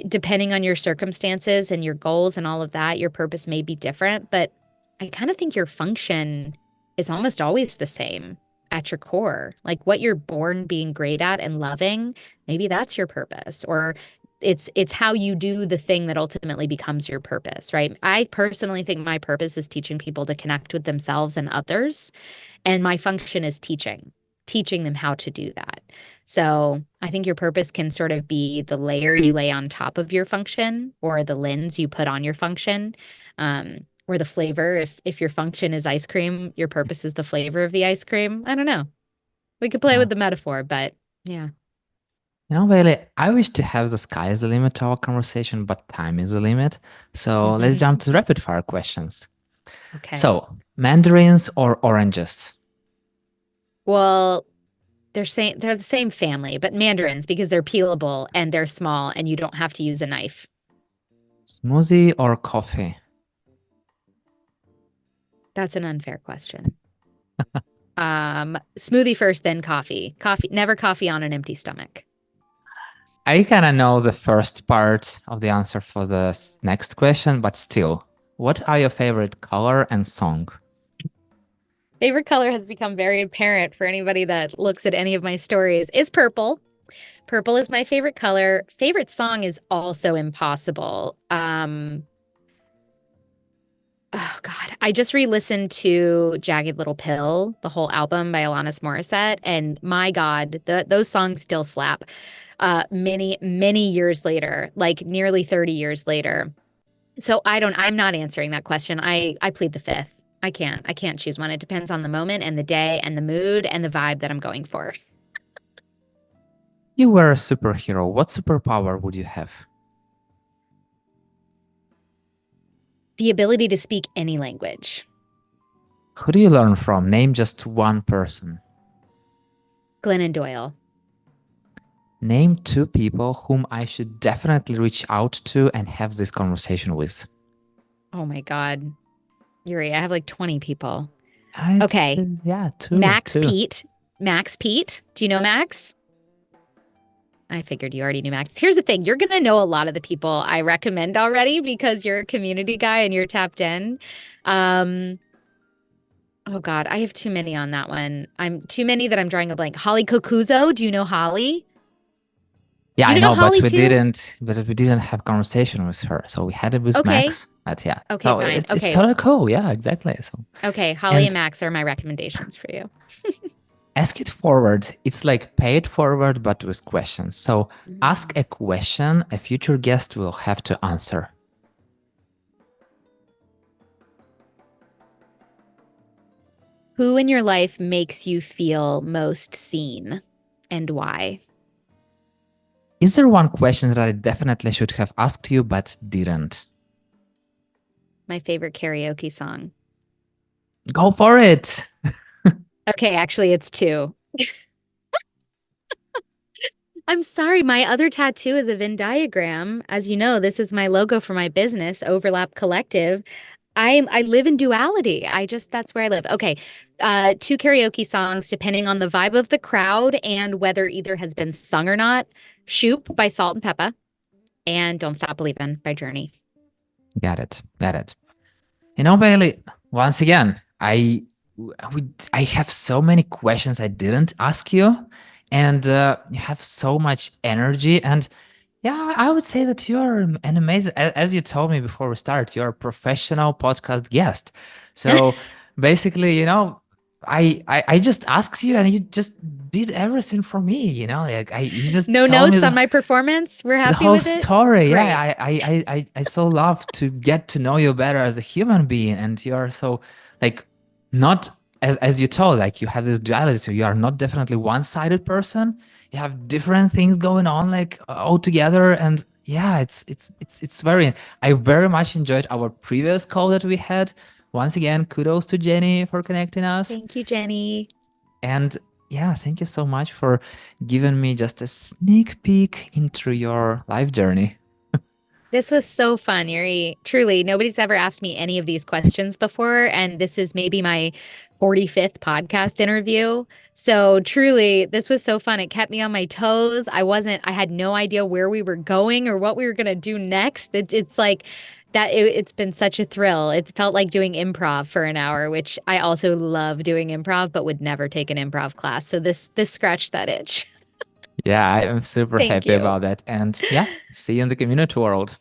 depending on your circumstances and your goals and all of that, your purpose may be different. But I kind of think your function is almost always the same at your core. Like what you're born being great at and loving, maybe that's your purpose. Or it's how you do the thing that ultimately becomes your purpose, right? I personally think my purpose is teaching people to connect with themselves and others. And my function is teaching them how to do that. So I think your purpose can sort of be the layer you lay on top of your function or the lens you put on your function. Or the flavor. If your function is ice cream, your purpose is the flavor of the ice cream. I don't know. We could play Yeah. with the metaphor, but yeah. Bailey, I wish to have the sky as the limit to our conversation, but time is the limit. So let's jump to rapid fire questions. Okay. So, mandarins or oranges? Well, they're the same family, but mandarins because they're peelable and they're small and you don't have to use a knife. Smoothie or coffee? That's an unfair question. Smoothie first, then coffee. Coffee, never coffee on an empty stomach. I kind of know the first part of the answer for the next question, but still, what are your favorite color and song? Favorite color has become very apparent for anybody that looks at any of my stories is purple. Purple is my favorite color. Favorite song is also impossible. Oh God, I just re-listened to Jagged Little Pill, the whole album by Alanis Morissette, and my God, those songs still slap. Many years later, like nearly 30 years later. So I'm not answering that question. I plead the fifth. I can't choose one. It depends on the moment and the day and the mood and the vibe that I'm going for. You were a superhero. What superpower would you have? The ability to speak any language. Who do you learn from? Name just one person. Glennon Doyle. Name two people whom I should definitely reach out to and have this conversation with. Oh my God. Yuri, I have like 20 people. It's, Okay. yeah, Max two. Pete. Max Pete. Do you know Max? I figured you already knew Max. Here's the thing. You're going to know a lot of the people I recommend already because you're a community guy and you're tapped in. Um, oh God, I have too many on that one. I'm too many that I'm drawing a blank. Holly Kokuzo. Do you know Holly? Yeah, You I know know, Holly too? but we didn't have conversation with her. So we had it with Okay. Max. But yeah, Okay, so fine. it's Okay. sort of cool. Yeah, exactly. So Okay. Holly and and Max are my recommendations for you. ask it forward. It's like pay it forward, but with questions. So ask Mm. a question a future guest will have to answer. Who in your life makes you feel most seen and why? Is there one question that I definitely should have asked you but didn't? My favorite karaoke song. Go for it. Okay, actually, it's two. I'm sorry, my other tattoo is a Venn diagram. As you know, this is my logo for my business, Overlap Collective. I live in duality. That's where I live. Okay. Two karaoke songs depending on the vibe of the crowd and whether either has been sung or not. Shoop by Salt and Peppa and Don't Stop Believin' by Journey. Got it. Got it. You know, Bailey, once again, I have so many questions I didn't ask you, and you have so much energy. And yeah, I would say that you're an amazing, as you told me before we start, you're a professional podcast guest. So basically, I just asked you, and you just did everything for me. Like you just No told me notes on my performance. We're the happy whole with it. story. Great. Yeah, I so love to get to know you better as a human being, and you're so like not as you told, like you have this duality, so you are not definitely one-sided person. You have different things going on like all together, and yeah, it's very. I very much enjoyed our previous call that we had. Once again, kudos to Jenny for connecting us. Thank you, Jenny. And yeah, thank you so much for giving me just a sneak peek into your life journey. This was so fun, Yuri. Truly, nobody's ever asked me any of these questions before, and this is maybe my 45th podcast interview. So, truly, this was so fun. It kept me on my toes. I had no idea where we were going or what we were going to do next. It's like it's been such a thrill. It felt like doing improv for an hour, which I also love doing improv, but would never take an improv class. So, this scratched that itch. Yeah, I am super Thank happy you. about that. And yeah, see you in the community world.